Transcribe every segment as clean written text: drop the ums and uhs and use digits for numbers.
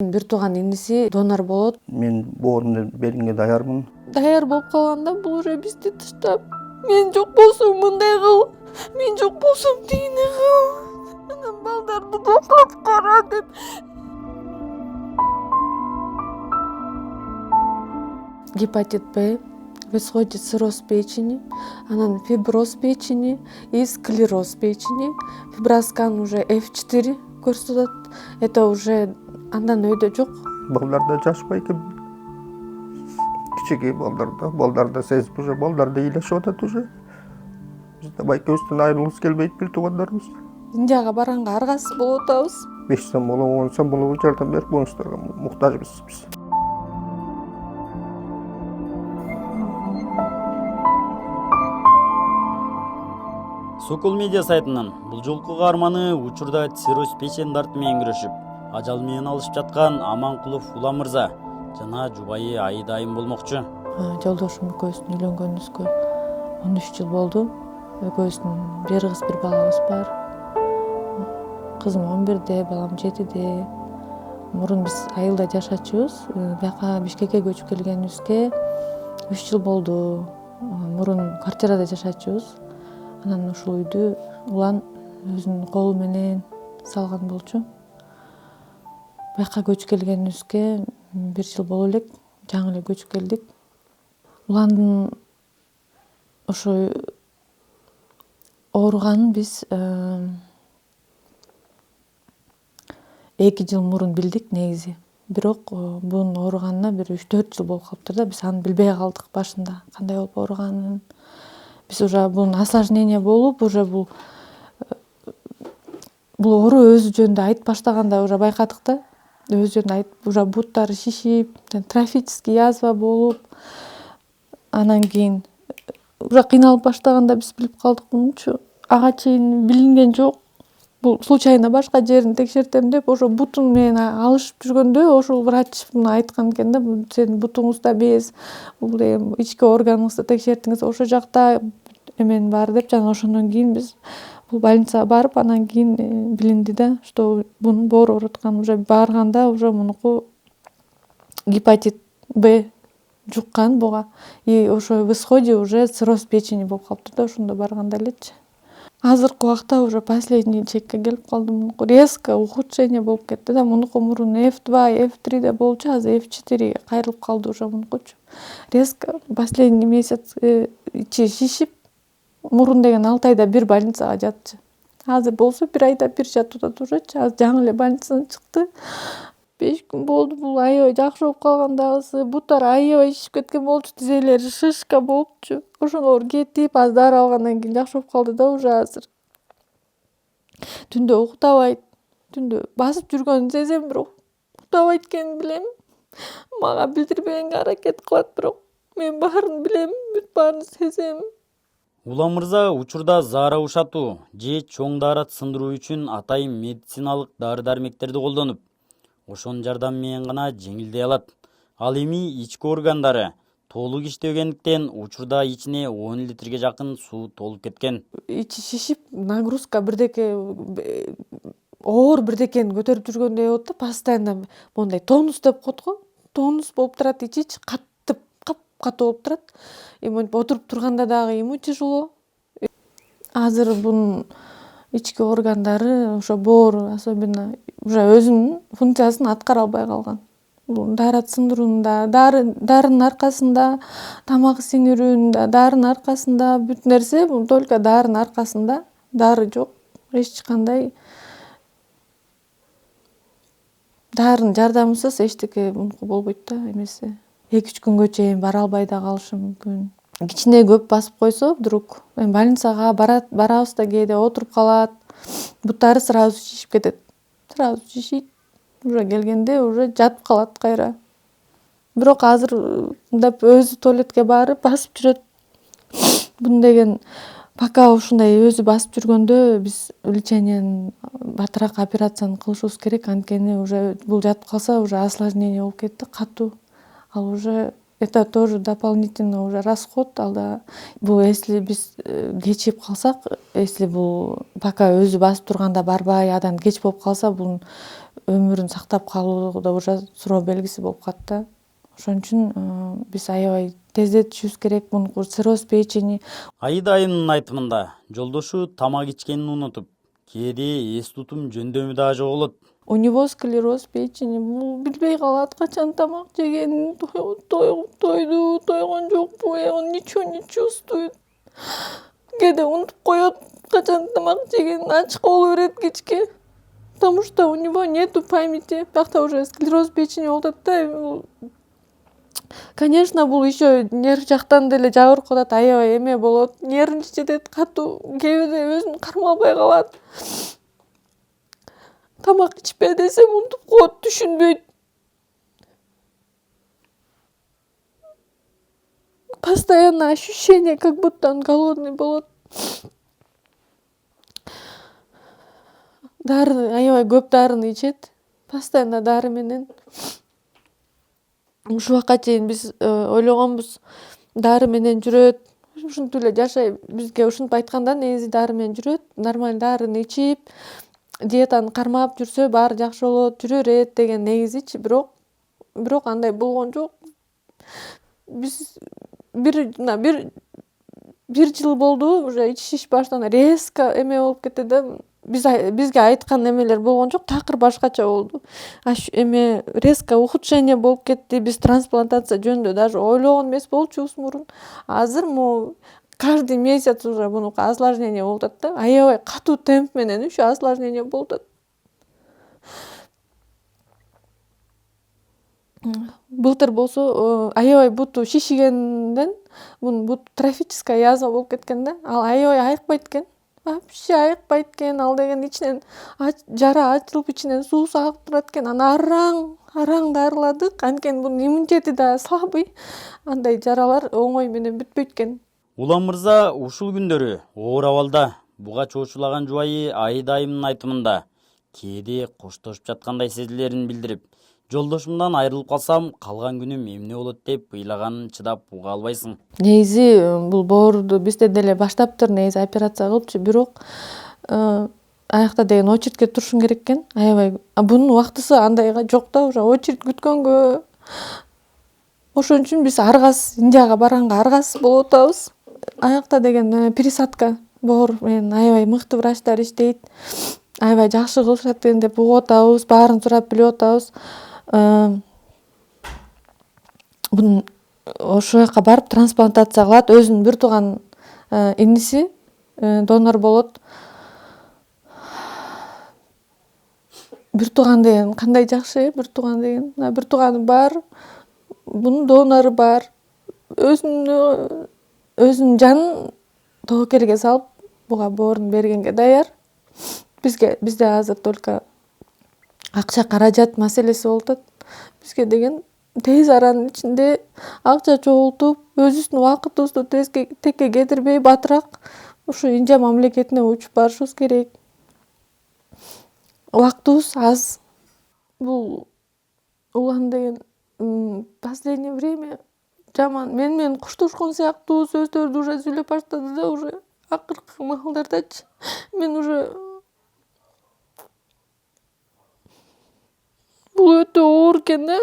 Бир тууган иниси донор болот. Мен боорумду берүүгө даярмын. Даяр болуп калганда бул уже бизди таштап, мен жок болсом мындай кыл, мен жок болсом тигини кыл, анан балдарды токтоп кара деп. Гепатит Б, происходит цирроз печени, анан фиброз печени и склероз печени. Фиброскан уже F4 көрсөтөт. Это уже андан өйдө жок. Балдарда жашпай экен. Кичине балдарда сезип уже балдарда ыйлашып атат уже. Бизде байкебизден айрылгыбыз келбейт бир туугандарыбыз. Индияга барганга аргасыз болуп атабыз. 5 сом болобу, 10 сом болобу жардам берип коюңуздарга муктажбыз биз. Сокол медиа сайтынан бул жолку каарманы учурда цирроз печень дарты менен күрөшүп, ажал менен алышып жаткан Аманкулов Улам мырза жана жубайы айдайым болмокчу. Жолдошум экөөбүздүн үйлөнгөнүбүзгө 13 жыл болду. Экөөбүздүн бир кыз бир балабыз бар. Кызым 11-де, балам 7-де. Мурун биз айылда жашачубуз. Бияка Бишкекке көчүп келгенибизге 3 жыл болду. Мурун квартирада жашачубуз. Анан ушул үйдү Улан өзүнүн колу менен салган болчу. Бияка көчүп келгенибизге 1 жыл боло элек, жаңы эле көчүп келдик. Уландын ошо ооруганын биз 2 жыл мурун билдик негизи. Бирок бунун ооруганына бир 3-4 жыл болуп калыптыр да, биз аны билбей калдык башында, кандай болуп ооруганын. Биз уже бул осложнение болуп, уже бул оору өзү жөнүндө айтып баштаганда уже байкадык да. Өзү жөнүндө айтып, уже буттары шишип, трофический язва болуп, анан кийин уже кыйналып баштаганда биз билип калдык мунчу. Ага чейин билинген жок. Бул случайно башка жерин текшертем деп, ошо бутун менен алышып жүргөндө ошол врач муну айткан экен да, сенин бутуңузда без, бул эми ички органыңызды текшертиңиз, ошол жакта эмен бар деп, жана ошондон кийин биз бул больницага барып, анан кийин билинди да, что бунун боор ооруткан. Уже барганда уже мунуку гепатит Б жуккан буга. И ошо в исходе уже цирроз печени болуп калыптыр да, ошондо барганда элечи. Азыркы убакта уже последний чекке келип калды. Мунуку резко ухудшение болуп кетти да. Мунуку мурун F2, F3 болчу, азыр F4 кайрылып калды уже мунукучу. Резко последний месяц ичи шишип, мурун деген 6 айда бир больницага жатчы. Азыр болсо 1 айда бир жатып атат ужечи. Азыр жаңы эле больницадан чыкты. 5 күн болду, бул аябай жакшы болуп калган дагысы. Буттары аябай шишип кеткен болчу, тизелери шишка болупчу. Ошолор кетип, аз дары алгандан кийин жакшы болуп калды да уже азыр. Түндө уктабайт. Түндө басып жүргөнүн сезем, бирок уктабайт экенин билем. Мага билдирбегенге аракет кылат, бирок мен баарын билем, бүт баарын сезем. Улам мырза учурда заара ушатуу же чоң даарат сындыруу үчүн атайын медициналык дары-дармектерди колдонуп, ошонун жардамы менен гана жеңилдей алат. Ал эми ички органдары толук иштебегендиктен учурда ичине 10 литрге жакын суу толуп кеткен. Ичи шишип, нагрузка бирдеке оор бирдекени көтөрүп жүргөндөй болот да, постоянно мондай тонус деп коет го. Тонус болуп турат, ичи катып, кап-катуу болуп турат. Эми отуруп турганда дагы эми тяжело. Азыр бунун ички органдары, ошо боор особенно уже өзүнүн функциясын аткара албай калган. Бул даарат сындыруунда, дарынын аркасында, тамак сиңирүүнүндө, дарынын аркасында, бүт нерсе бул только дарынын аркасында. Дары жок, эч кандай дарынын жардамысыз эчтеке мунуку болбойт да эмеси. 2-3 күнгө чейин бара албай да калышы мүмкүн. Кичине көп басып койсо, вдруг больницага барабыз да кээде отуруп калат. Буттары сразу шишип кетет. Сразу шишийт. Уже келгенде уже жатып калат кайра. Бирок азыр мындай өзү туалетке барып басып жүрөт. Бун деген пока ушундай өзү басып жүргөндө биз лечениянын батыраак операцияны кылышыбыз керек. Анткени уже бул жатып калса уже осложнение болуп кетти, катуу. Ал уже это тоже дополнительно уже расход. Алда бул если биз кечип калсак, если бул пока өзү басып турганда барбай, адан кеч болуп калса, бул өмүрүн сактап калуу да уже суроо белгиси болуп калат да. Ошон үчүн биз аябай тездетишибиз керек. Муну цирроз печени. Аида айымдын айтымында жолдошу тамак ичкенин унутуп, кээде эс тутум жөндөмү да жоголот. У него склероз печени. Бул билбей калат качан тамак жегенин, тойду, тойгон жокпу, он ничего не чувствует. Кээде унутуп коет качан тамак жегенин, ачык боло берет кечке. Потому что у него нету памяти. Биякта уже склероз печени болуп атат да. Конечно, бул еще нерв жактан деле жабыркап атат, аябай эме болот, нервничать этет, катуу, кээде өзүн кармай албай калат. Тамак ичпе десем унутуп коет, түшүнбөйт. Постоянно ощущение, как будто он голодный болот. Дары, аябай көп дарыны ичет. Постоянно дары менен. Ушуга чейин биз ойлогонбуз, дары менен жүрөт. Ушинтип эле жашай, бизге ушинтип айтканда негизи дары менен жүрөт. Нормально дарыны ичип, диетаны кармап жүрсө баары жакшы болот, жүрө берет деген негизичи, бирок андай болгон жок. Биз бир жыл болду, уже ичиш баштаганда резко эме болуп кетти да. Бизге айткан эмелер болгон жок, такыр башкача болду. Эме резко ухудшение болуп кетти. Биз трансплантация жөнүндө даже ойлогон эмес болчубуз мурун. Азыр могу каждый месяц уже мунуку осложнение болуп атат да. Аябай катуу темп менен еще осложнение болуп атат. Былтыр болсо аябай буту шишигенден, мунун буту трофическая язва болуп кеткен да. Ал аябай айыкпайт экен. Вообще айыкпайт экен. Ал деген ичинен жара ачылып ичинен суусу агып турат экен. Аны араң дарыладык. Анткени бунун иммунитети да слабый. Андай жаралар оңой менен бүтпөйт экен. Улам мырза ушул күндөрү оор абалда. Буга чоочулаган жубайы Аида айымдын айтымында кээде коштошуп жаткандай сезилерин билдирип, жолдошумдан айрылып калсам калган күнүм эмне болот деп ыйлаганын чыдап уга албайсың. Негизи бул боорду бизде деле баштаптыр, негизи операция кылыпчы, бирок аякта деген очередке турушуң керек экен. Аябай. Бунун убактысы андайга жок да, уже очередь күткөнгө. Ошон үчүн биз аргас, Индияга барганга аргас болуп атабыз. Аякта деген пересадка боор менен аябай мыкты врачтар иштейт. Аябай жакшы кылышат экен деп угуп атабыз, баарын сурап билип атабыз. Бунун ошол жака барып трансплантация кылат. Өзүнүн бир тууган иниси донор болот. Бир тууган деген кандай жакшы, бир тууган деген. Бир тууганы бар, бунун донору бар. Өзүнүн жанын тобокелге салып, буга боорун бергенге даяр. Бизде азыр только акча каражат маселеси болуп атат. Бизге деген тез аранын ичинде акча чогултуп, өзүбүздүн убактыбызды текке кетирбей батыраак ушу Индия мамлекетине учуп барышыбыз керек. Убактыбыз аз. Бул улан деген последнее время жаман менен кушташкан сыяктуу сөздөрдү уже сүйлөп баштады да, уже акыркы маалдардачы. Мен уже бул өтө оор экен да.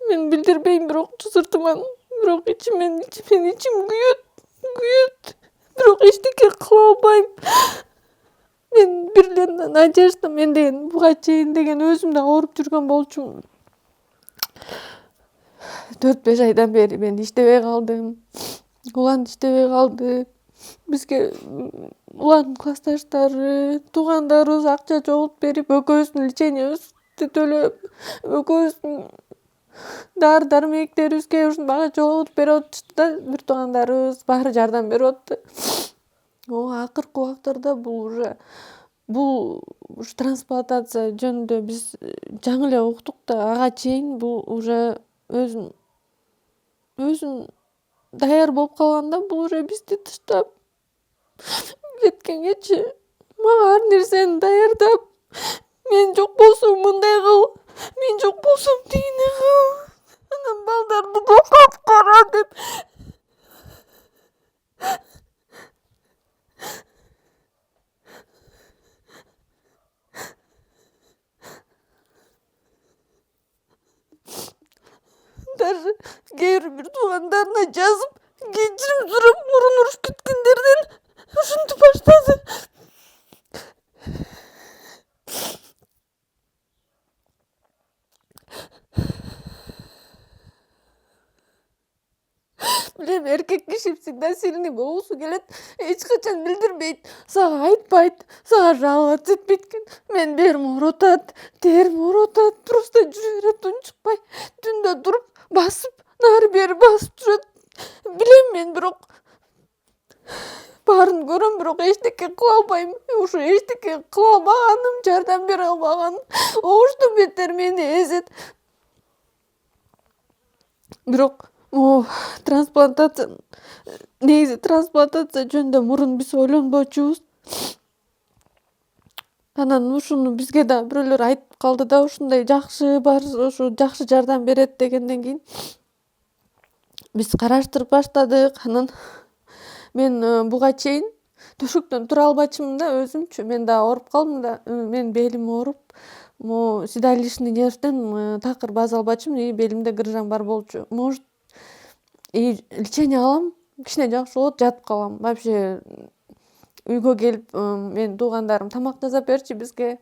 Мен билдирбейм, бирок сыртыман, бирок ичим күйөт. Бирок эчтеке кыла албайм. Мен бир эле надежда, мен деген буга чейин деген өзүм да ооруп жүргөн болчумун. 4-5 айдан бери мен иштебей калдым. Улан иштебей калды. Бизге улан классташтары, туугандарыбыз акча чогултуп берип, экөөбүздүн лечениябызды төлөп, экөөбүздүн дары дармектерибизге ушундай бага чогултуп берип атышты да. Бир туугандарыбыз баары жардам берип атты. Акыркы убактарда бул трансплантация жөнүндө биз жаңы эле уктук да, ага чейин бул уже өзүн даяр болуп калганда, бул уже бизди таштап кеткенгечи мага ар нерсени даярдап, мен жок болсом мындай кыл, мен жок болсом тигине кыл, анан балдарды доктоп кара деп. даже кээ бир туугандарына жазып кечирим сурап мурун урушуп кеткендерден ушинтип баштады. Билем, эркек киши всегда сильный болгусу келет, эч качан билдирбейт, сага айтпайт, сага жаловаться этпейт экен. Мен берим ооротат, терим ооротат, просто жүрө берет, унчукпай. Түндө туруп басып, нары бери басып жүрөт. Билем мен, бирок баарын көрөм, бирок эчтеке кыла албайм. Ушу эчтеке кыла албаганым, жардам бере албаганым обуштан бетер мени эзет. Бирок могу трансплантация, негизи трансплантация жөнүндө мурун биз ойлонбочубуз. Анан ушуну бизге да бирөөлөр айтып калды да, ушундай жакшы бар, ушу жакшы жардам берет дегенден кийин биз караштырып баштадык. Анан мен буга чейин төшөктөн тура албачымын да өзүмчү. Мен да ооруп калдым да, менин белим ооруп, могу седалищный нервден такыр баса албачымын и белимде грыжаң бар болчу. Может, и лечение алам, кичине жакшы болот, жатып калам. Вообще үйгө келип менин туугандарым тамак жасап берчи бизге.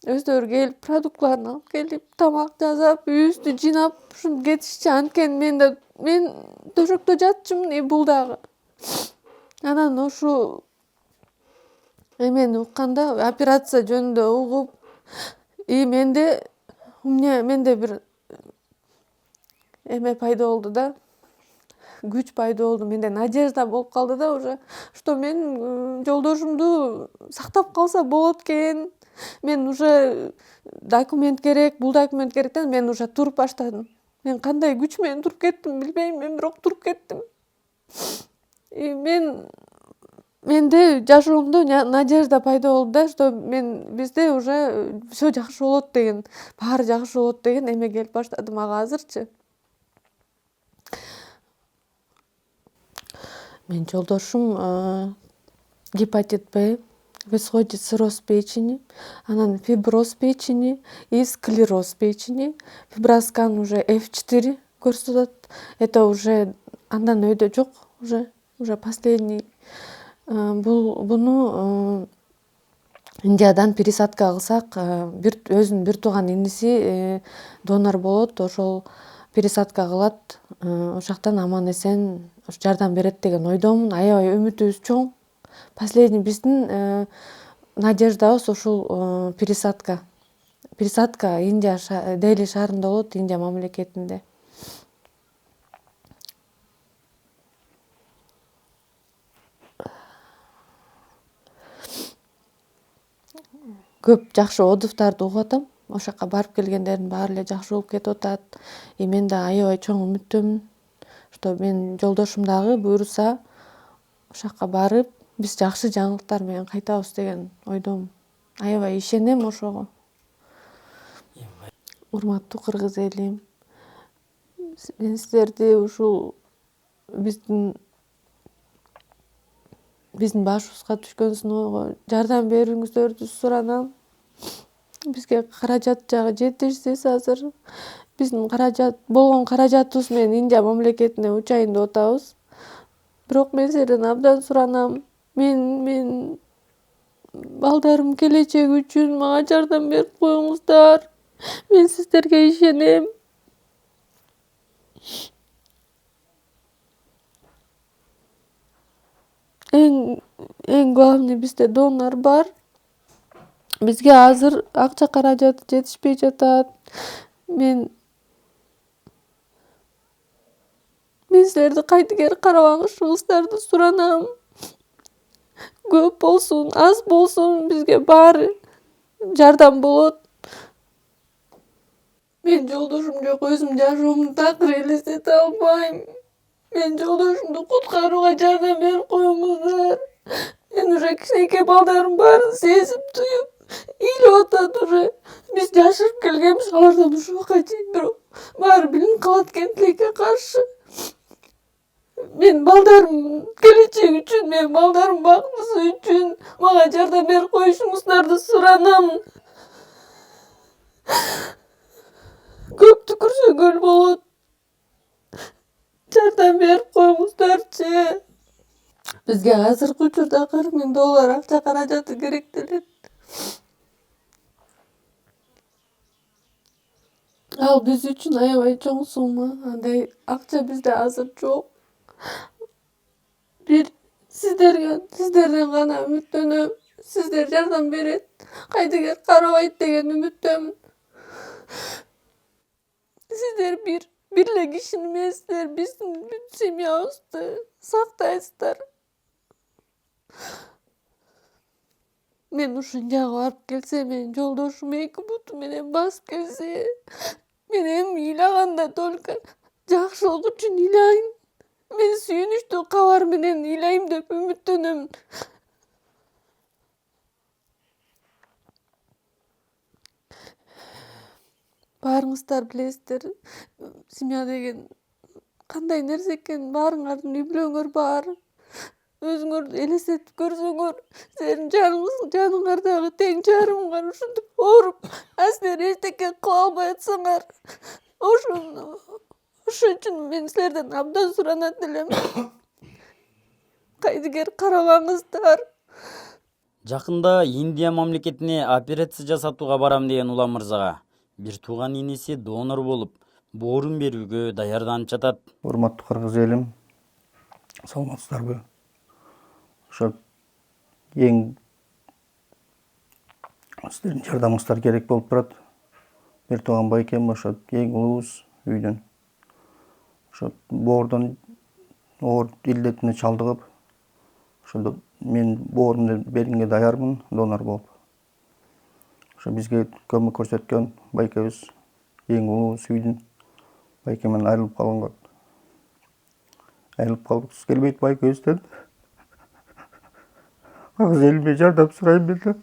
Өздөрү келип, продуктларын алып келип, тамак жасап, үйүбүздү жыйнап ушинтип кетишчи. Анткени мен төшөктө жатчумун, и бул дагы. Анан ушу эмени укканда, операция жөнүндө угуп, и менде бир эме пайда болду да, күч пайда болду, менде надежда болуп калды да уже, что мен жолдошумду сактап калса болот экен. Мен уже документ керек, бул документ керектен мен уже туруп баштадым. Мен кандай күч менен туруп кеттим билбейм, мен бирок туруп кеттим. И менде жашоомдо надежда пайда болду да, что бизде уже все жакшы болот деген, баары жакшы болот деген эме келип баштады мага азырчы. Менин жолдошум гепатит Б, происходит цирроз печени, анан фиброз печени и склероз печени. Фиброскан уже F4 көрсөтөт. Это уже андан өйдө жок, уже последний. Буну Индиядан пересадка кылсак, өзүнүн бир тууган иниси донор болот, ошол пересадка кылат, ошоктан аман эсен жардам берет деген ойдомун. Аябай үмүтүбүз чоң. Последний биздин надеждабыз ушул пересадка. Пересадка Индия Дели шаарында болот, Индия мамлекетинде. Көп жакшы отзывдарды угуп атам. Ошол жака барып келгендердин баары эле жакшы болуп кетип атат. И мен да аябай чоң үмүттөмүн, что менин жолдошум дагы буюрса ошол жака барып, биз жакшы жаңылыктар менен кайтабыз деген ойдомун. Аябай ишенем ошого. Урматтуу кыргыз элим, мен силерди ушул биздин башыбызга түшкөн сыноого жардам берүүңүздөрдү суранам. Бизге каражат жагы жетишсиз азыр. Биздин болгон каражатыбыз менен Индия мамлекетине учайын деп атабыз. Бирок мен силерден абдан суранам. Мен балдарым келечеги үчүн мага жардам берип коюңуздар. Мен сиздерге ишенем. Эң главный, бизде донор бар. Бизге азыр акча каражаты жетишпей жатат. Мен силерди кайтыгер карабаңышыңыздарды суранам. Көп болсун, аз болсун, бизге баары жардам болот. Мен жолдошум жок, өзүм жашоомду такыр элестете албайм. Мен жолдошумду куткарууга жардам берип коюңуздар. Мен уже кичинекей балдарым баарын сезип туюп ыйлап атат уже. Биз жашырып келгенбиз алардан ушуга чейин, бирок баары билинип калат экен тилекке каршы. Мен балдарым келечеги үчүн, менин балдарым бактысы үчүн мага жардам берип коюшуңуздарды суранам. Көп түкүрсө көл болот. жардам берип коюңуздарчы. Бизге азыркы учурда $40.000 акча каражаты керектелет. Ал биз үчүн аябай чоң сумма. Андай акча бизде азыр жок. Бир сиздерден гана үмүттөнөм. Сиздер жардам берет, Кайдыгер карабайт деген үмүттөмүн. Сиздер бир эле киши эмессиздер, биздин бүт семьябызды сактайсыздар. Мен ушун жагы барып келсем, менин жолдошум 2 буту менен басып келсе, мен эми ыйлаганда только жакшылык үчүн ыйлайм. Мен сүйүнүчтүү кабар менен ыйлайм деп үмүттөнөм. Баарыңыздар билесиздер, семья деген кандай нерсе экенин баарыңардын үй-бүлөңөр бар. Өзүңөр элестетип көрсөңөр, силердин жаныңардагы тең жарымыңар ушинтип ооруп, силер эчтеке кыла албай атсаңар, ошол үчүн мен силерден абдан суранат элем. Кайдыгер карабаңыздар. Жакында Индия мамлекетине операция жасатууга барам деген Улам мырзага бир тууган инеси донор болуп, боорун берүүгө даярданып жатат. Урматтуу кыргыз элим, саламатсыздарбы? Ошо эң сиздердин жардамыңыздар керек болуп турат. Бир тууган байкем ошо эң улуубуз үйдөн. Ошо боордон оор илдетине чалдыгып, ошондо мен боорумду бергенге даярмын донор болуп. Ошо бизге көмөк көрсөткөн байкебиз, эң улуубуз үйдүн, байкемден айрылып калганга калгыбыз келбейт байкебизден. Кыргыз элиме жардам сурайм мен да.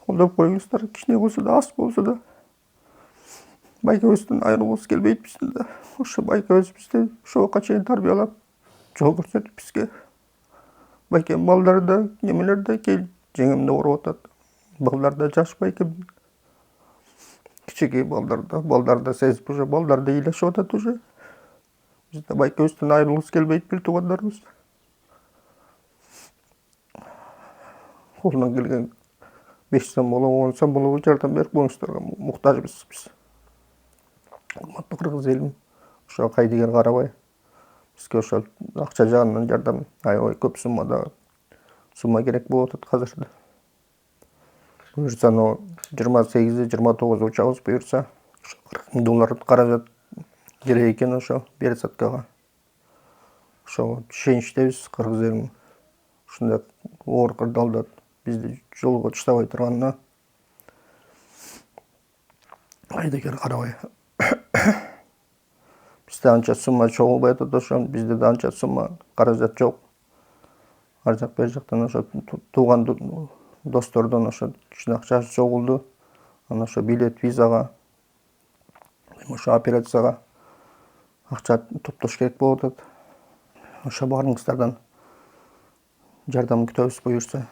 Колдоп коюңуздар, кичине болсо да, аз болсо да. Байкебизден айрылгыбыз келбейт биздин да. Ошо байкебиз бизди ошого чейин тарбиялап, жол көрсөтүп бизге. Байкем балдары да, немелер да, жеңемде ооруп атат. Балдар да жаш байкем. Кичинекей балдар да сезип уже, балдар да ыйлашып атат уже. Биз да байкебизден айрылгыбыз келбейт бир туугандарыбыз. Колунан келген 5 сом болобу, 10 сом болобу жардам берип коюңуздарга муктажбыз биз. Урматтуу кыргыз элим, ошо Кайдыгер карабай. Бизге ошо акча жагынан жардам аябай көп сумма керек болуп атат азыр. Буюрса, $28-29 учабыз буюрса. Ошо $40.000 каражат керек экен ошо пересадкага. Ошого ишеничтебиз кыргыз элим. Ушундай оор кырдаалда бизди жолго таштабай турганына. Кайдыгер карабай. Бизде анча сумма чогулбай атат ошо, бизде да анча сумма каражат жок. Ар жак бер жактан ошо тууган достордон ошо кичине акча чогулду. Анан ошо билет, визага, ошо операцияга акча топтош керек болуп атат. Ошо баарыңыздардан жардам күтөбүз буюрса.